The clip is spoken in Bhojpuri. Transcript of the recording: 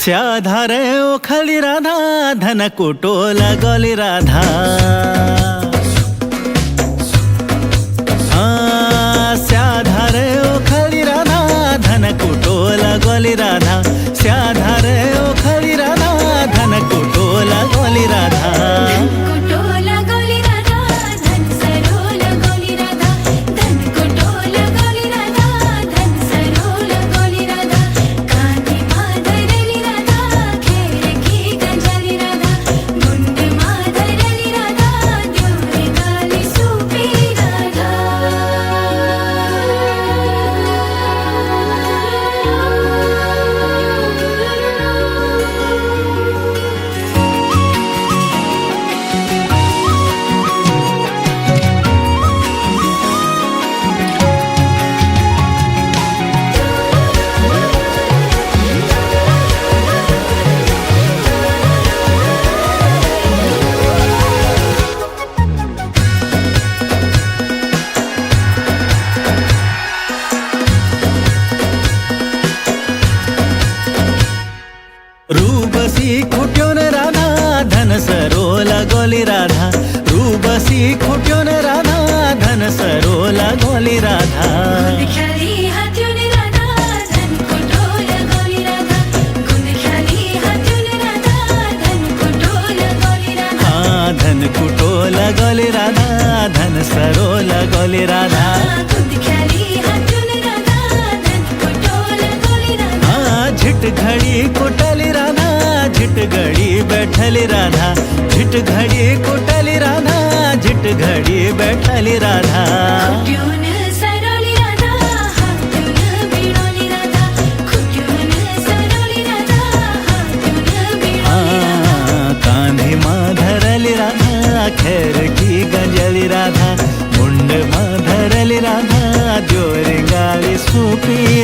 स्याधारे ओखली राधा धन कुटोला गली राधा स्याधारे ओखली राधा धन कुटोला गली राधा स्याधारे ओखली राधा धन कुटोला गली राधा रूबसी खुट्योन राधा धन सरोला गोली राधा रूबसी खुट्योन राधा धन सरोला गोली राधा धन कुटोला गोली राधा धन सरोला गोली राधा झिट घड़ी कुटली राधा झिट घड़ी बैठली राधा झिट घड़ी कुटली राधा झिट घड़ी बैठली राधा कांधी माँ धरली राधा खैर की गंजली राधा मुंड माँ धरली राधा जोर गाली सूपी